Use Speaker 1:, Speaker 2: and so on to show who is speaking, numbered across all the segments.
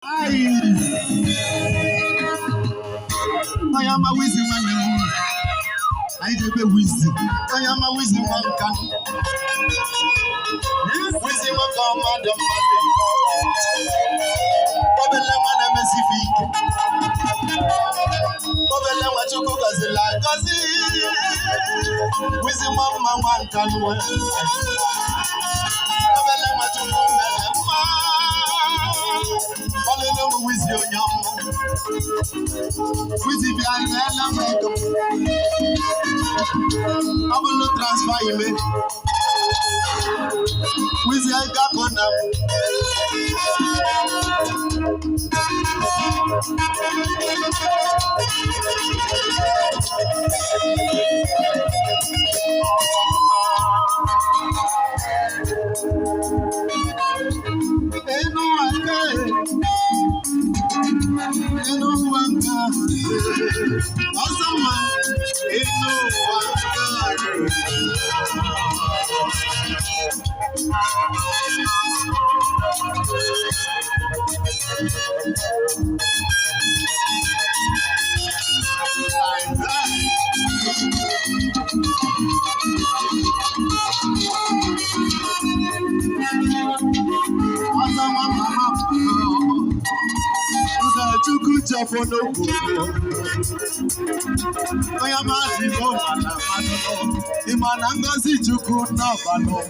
Speaker 1: I am a wizard man. I did a wizard. I am a wizard man. Wizard man, madam. Babella man, I'm a civic. Babella, what you cook as a like wizard man, one can work. Babella, what you cook with your young with the behind I will not transfer you with the gap on them. For no good. I am a hero, the man I'm going to see you could not follow.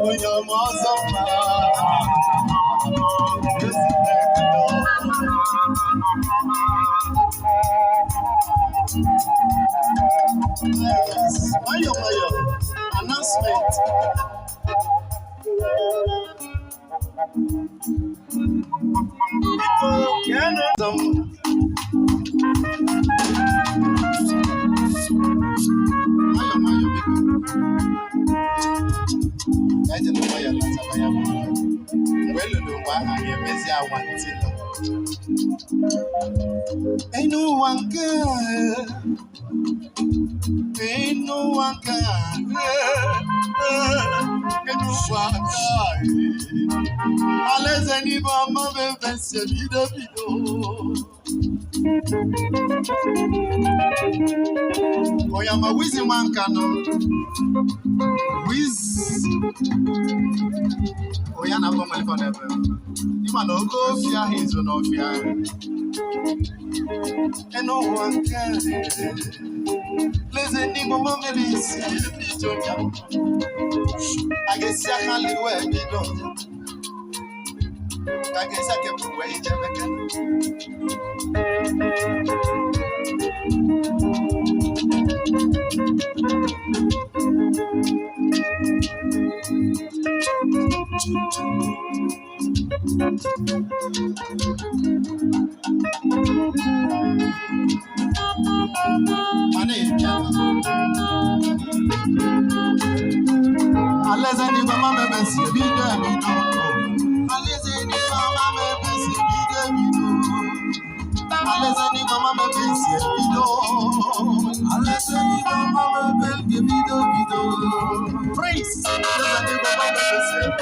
Speaker 1: Oh, your mother. Mayo, announcement. Ain't no one good. Ain't no one kind. Ain't no one kind. Unless any mama be video. Oh, I'm a wizzy man canon. Wiz. Oh, you're not going to never. You might not go fear his or no fear. And no one can. Listen, the mama may see I guess I can't live where you don't. I guess I can wait again. Unless any mama may see me, unless any mama may see me, unless any mama may see me, unless any mama may give me the praise. Unless any mama may see me,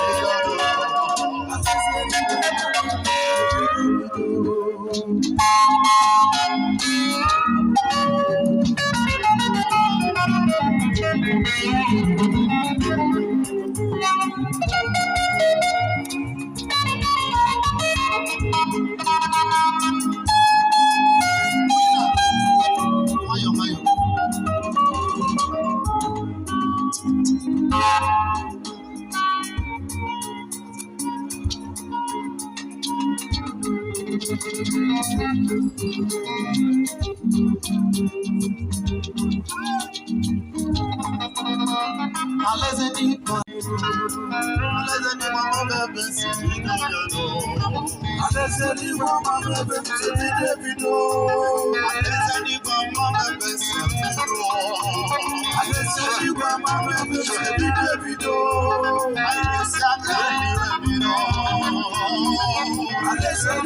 Speaker 1: I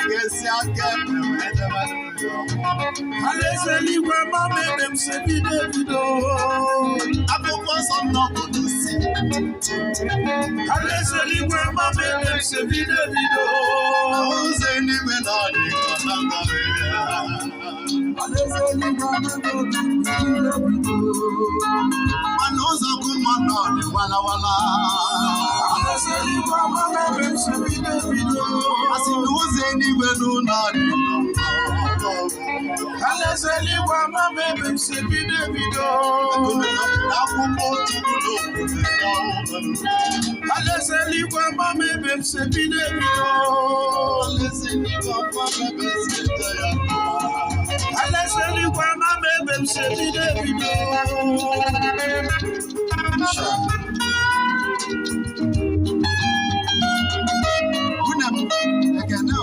Speaker 1: guess I Alezeli wa mama dem se bide bido. Akoko so no go see. Alezeli wa mama dem se bide bido. Ozeni me na di kananga. Alezeli wa mama dem se bide bido. Manoza kumana di wala wala. Alezeli wa mama dem se bide bido. Asinuzeni we no na di. Alezeli wa mama dem se bide bido. Alezeli wa mama dem se bide bido. Alezeli wa mama dem se bide bido. Alezeli wa mama dem se bide bido. Unam agana.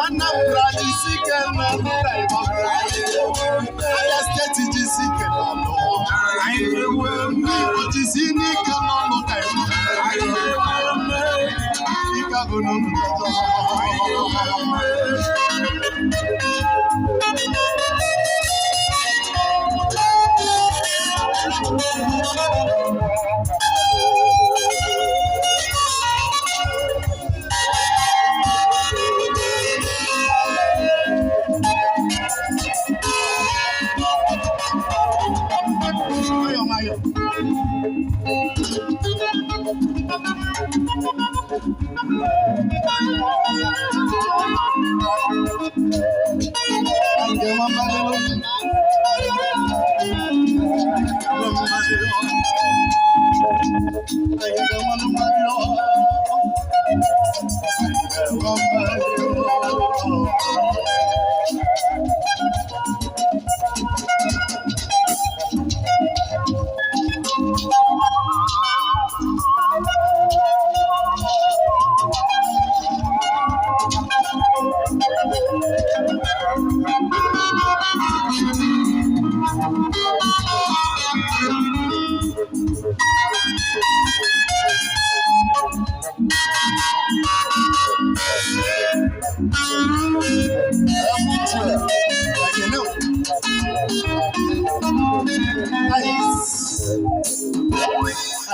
Speaker 1: Anambra jisike na nda Igbo. Abia State jisike na no. Igbo jisinike na no da Igbo. Ikago no no.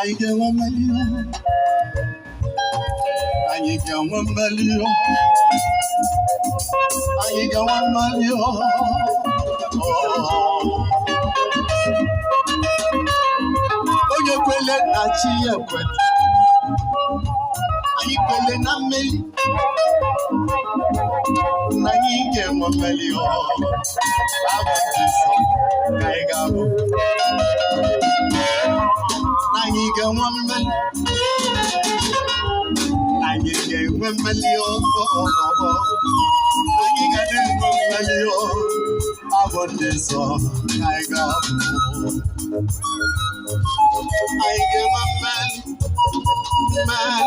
Speaker 1: I get one million. I get 1 million. I get 1 million. Oh, you will let that cheer quit. I will let that million. I get 1 million. I want this. I got I get 1 million. I get 1 million. I get 1 million. I want this song. I got. I get 1 million. Man,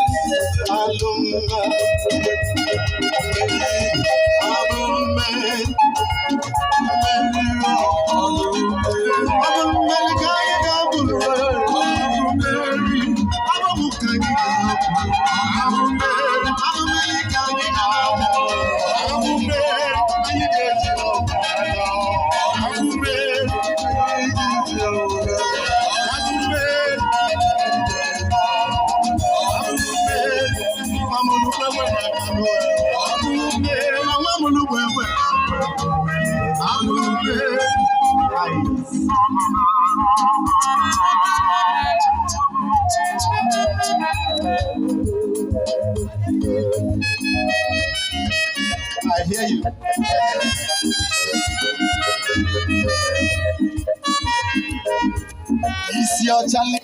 Speaker 1: I hear you. It's your challenge.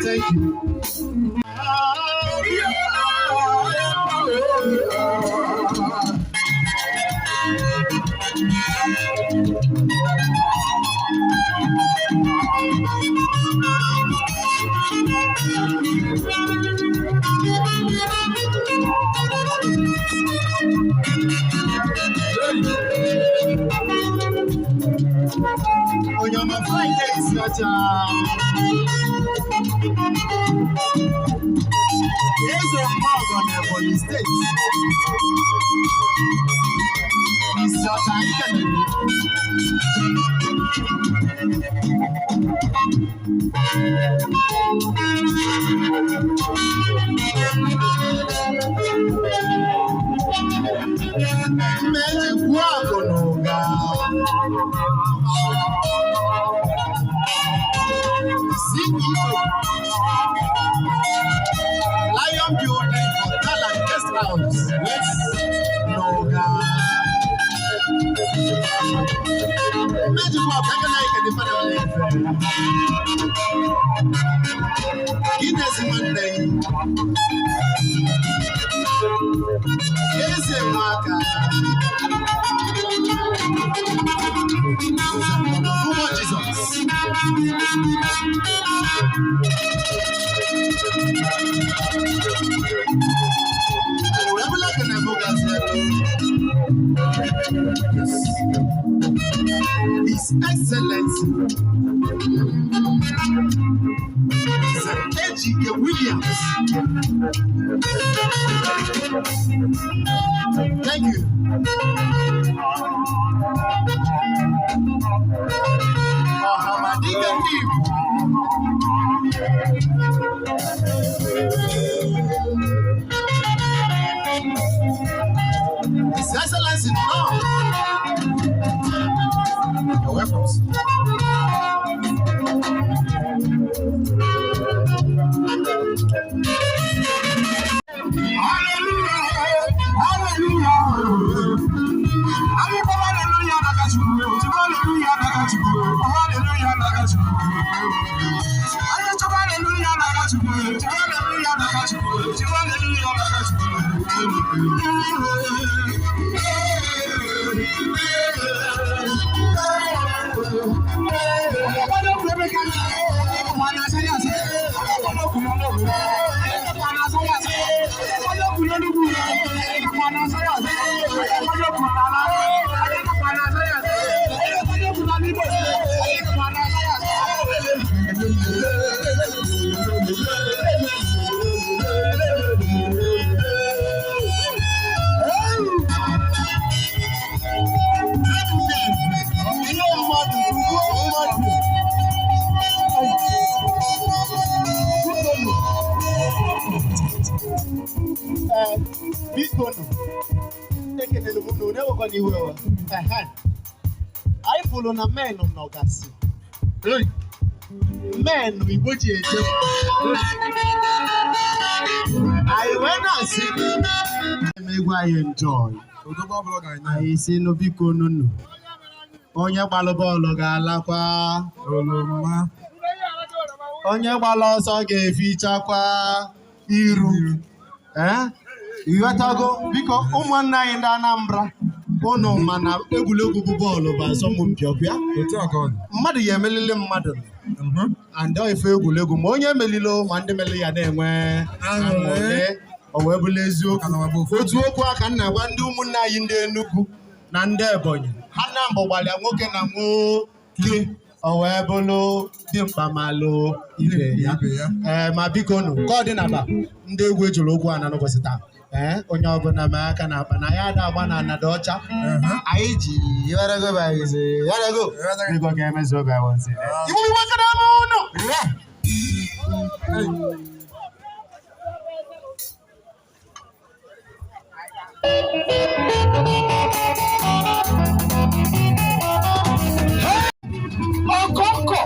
Speaker 1: Thank you. On your Friday, it's your time. There's a mug on the police state. It's your time. Magic walk on CEO, Lion Building Hotel and Guest House. Yes, no God. Magic walk, I can like the family. Guinness Monday. Yes, Maka. Who wants Jesus? His Excellency Sir Ejike Williams. Thank you. His Excellency, no. Your weapons. I follow na men on Nogasi. Men, we watch it. I went and see. Make I enjoy. I say no big no. Onye balobolo galakwa. Onye baloso ga-efichakwa iru. Iwetago biko ụmụnna anyị ndị Anambra ụnụ mana egwuregwu bọọlụ bụ asọmpi ọbịa mmadụ ya emelile mmadụ and ife egwuregwu ma onye melilo ma ndị meli ya na-enwe aṅụrị o wee bụrụ eziokwu otu okwu aka nna gwa ndị ụmụnna anyị ndị Enugu na ndị Ebonyi ha na mbọ gbalịa nwoke na nwoke o wee bụrụ dimkpa malụ ibe ya ma biko nụ ka ọ dị naba ndị egwu ejuru okwu ana n'ụbọchị taa onye ọbụla ma aka na akpa na ya ada agba na anada ọcha anyị ji yarego bagize yarego biko ga-emezu oge awọzi iwu iwu aka na ụnụ Ọkọnkọ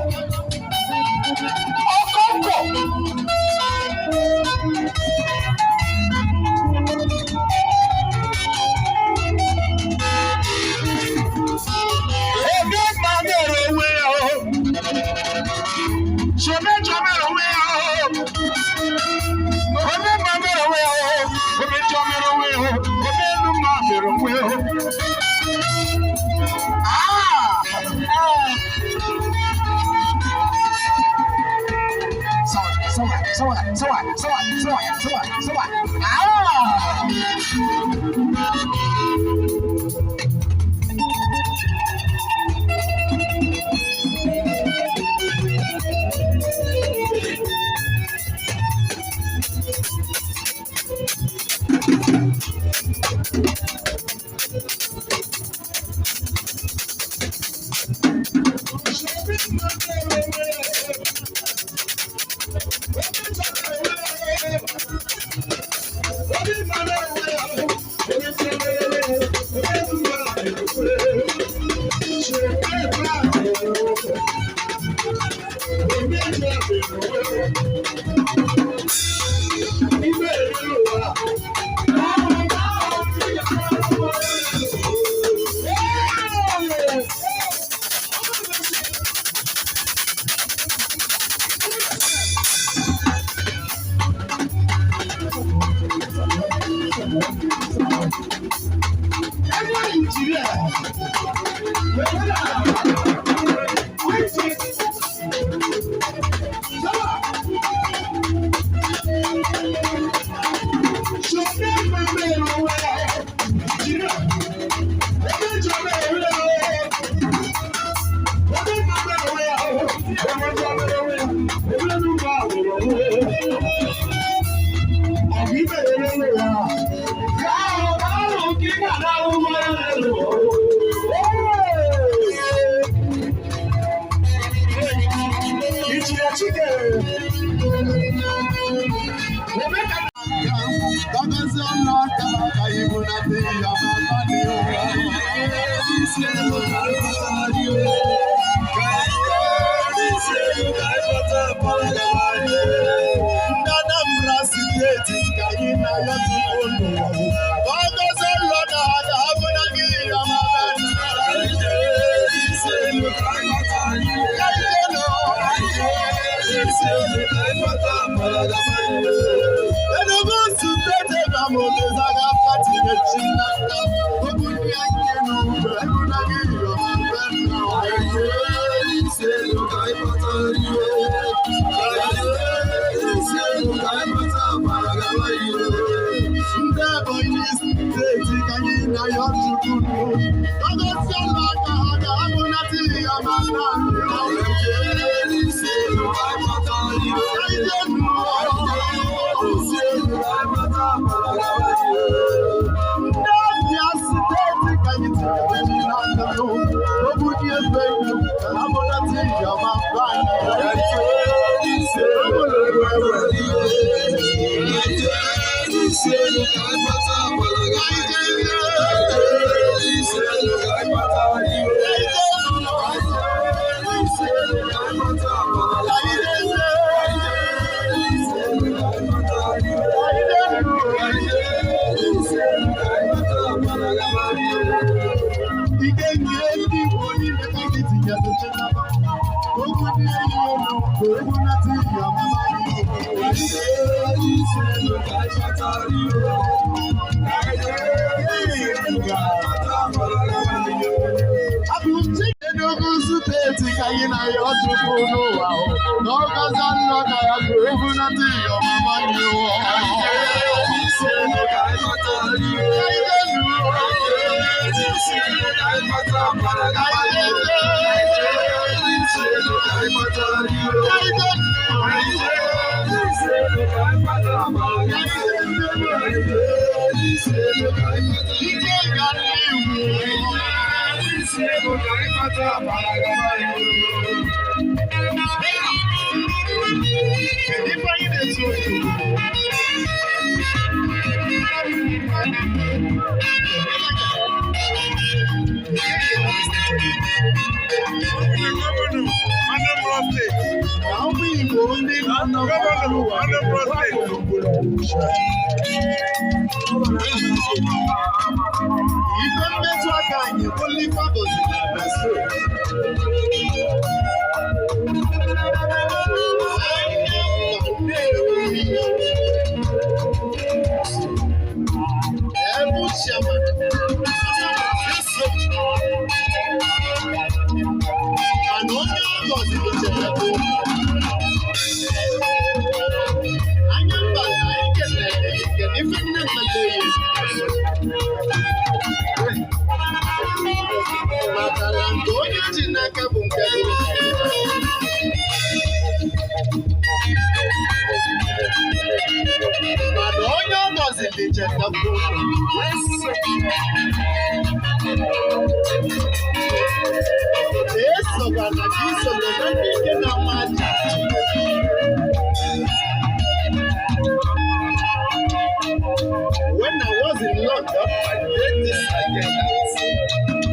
Speaker 1: When I was in London, I did this, I get that.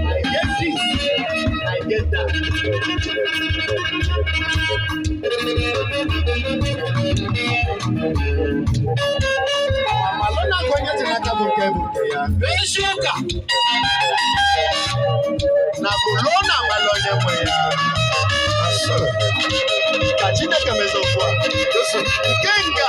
Speaker 1: I get this, I get that. Malona kwenye tinaka buke ya. Beshuka. Na kulona malonye mwe ya. Kachine kamezofwa. Kenga.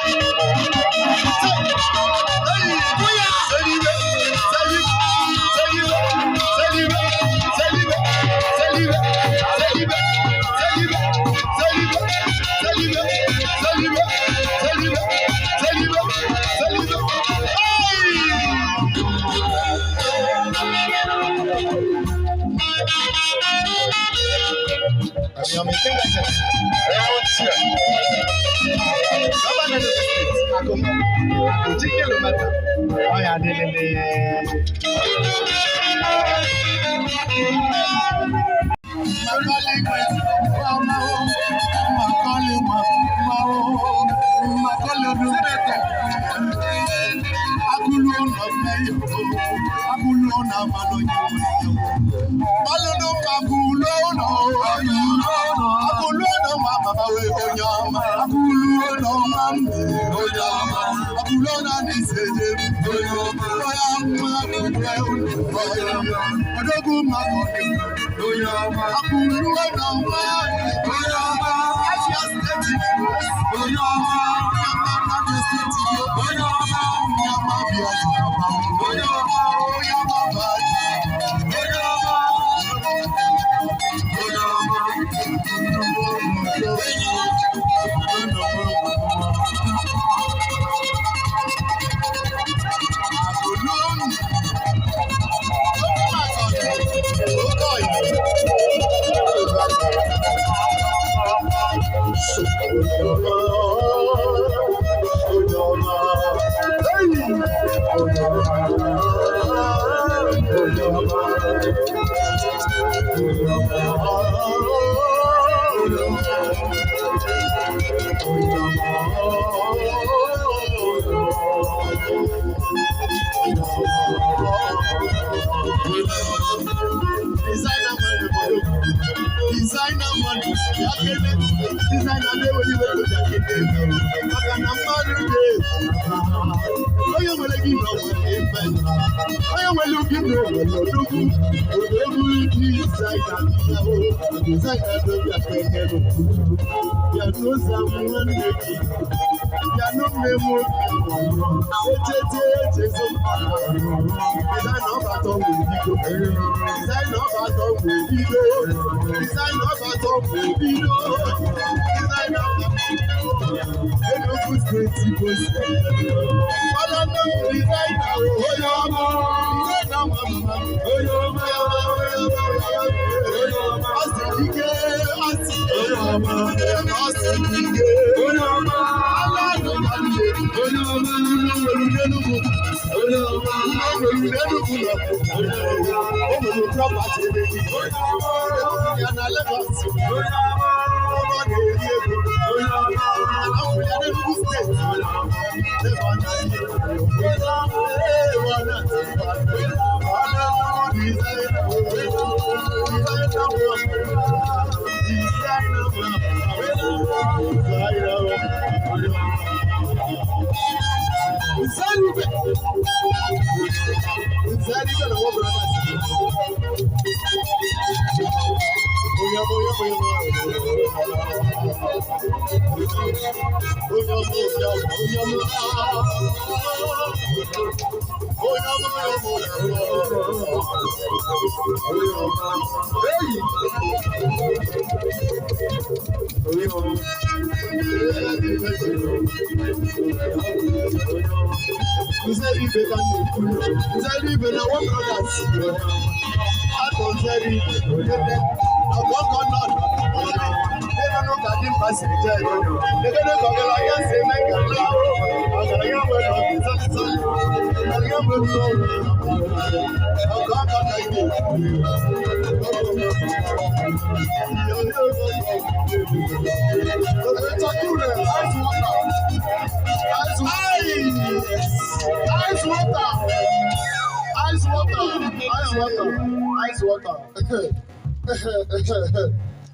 Speaker 1: Ice water.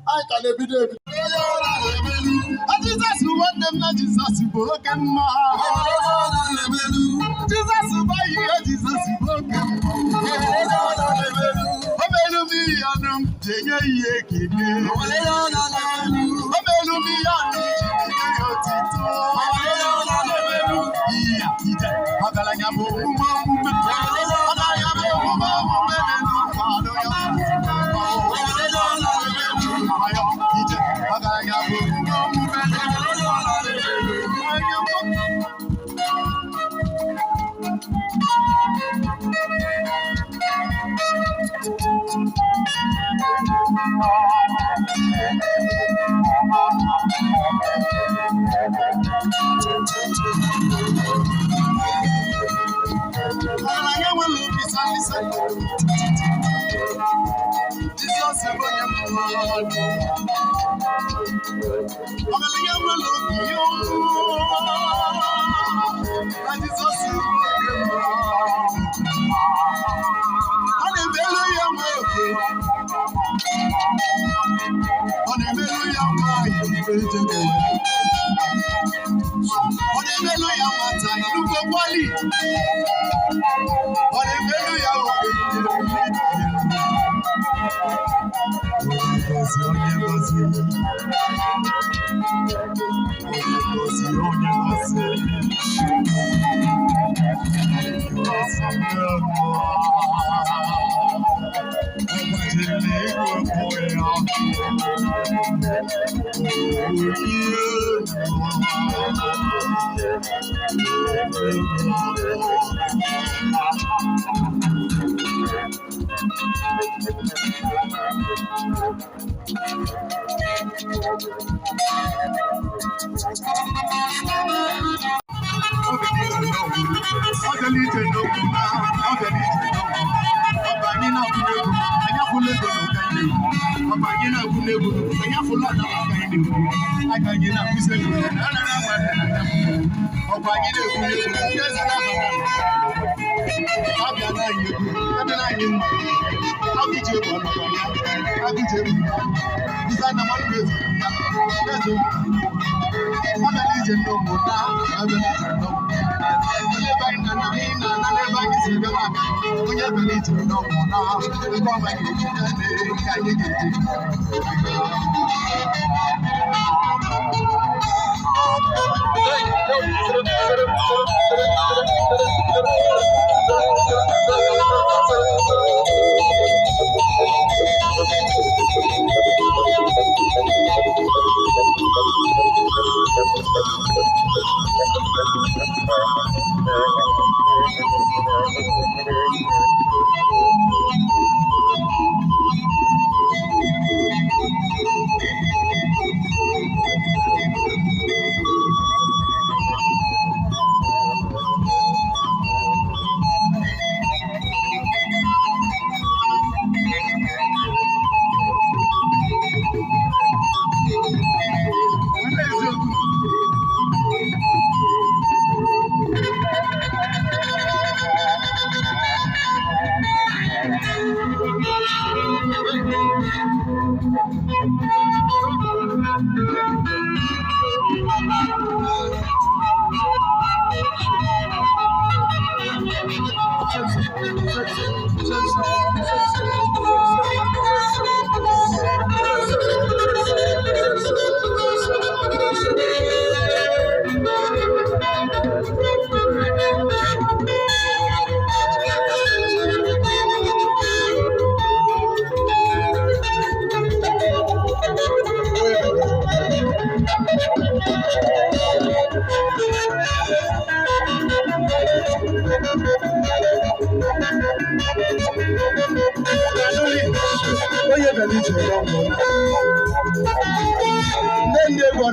Speaker 1: I can be there. Jesus who want them, not Jesus who broken my Jesus who buy you, Jesus who broken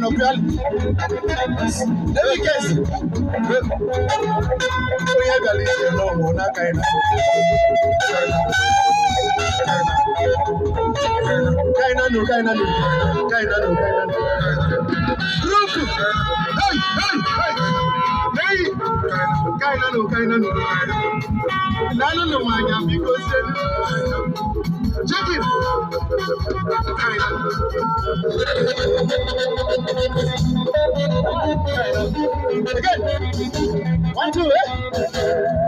Speaker 1: no girl. Let me guess. Oh yeah, girl, is no one kind of. Kinda no. Look. Hey. Kinda no. I don't know why I'm because check it. Again. 1, 2,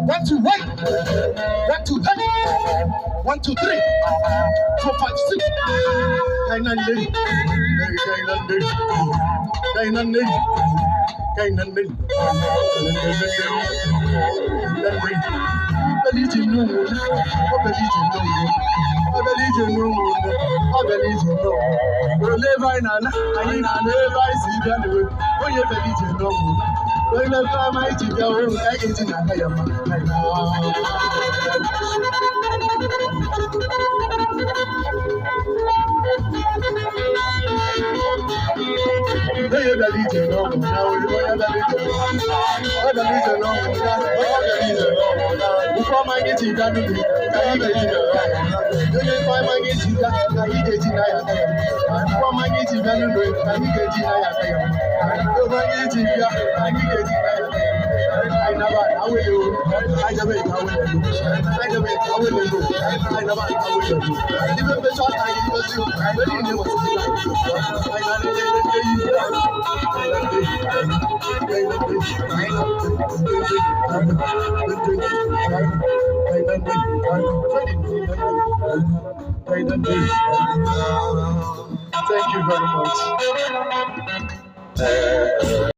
Speaker 1: 1, 2, 1. 1, 2, 1, 2, 3, 4, 5, 6. Thank you very much.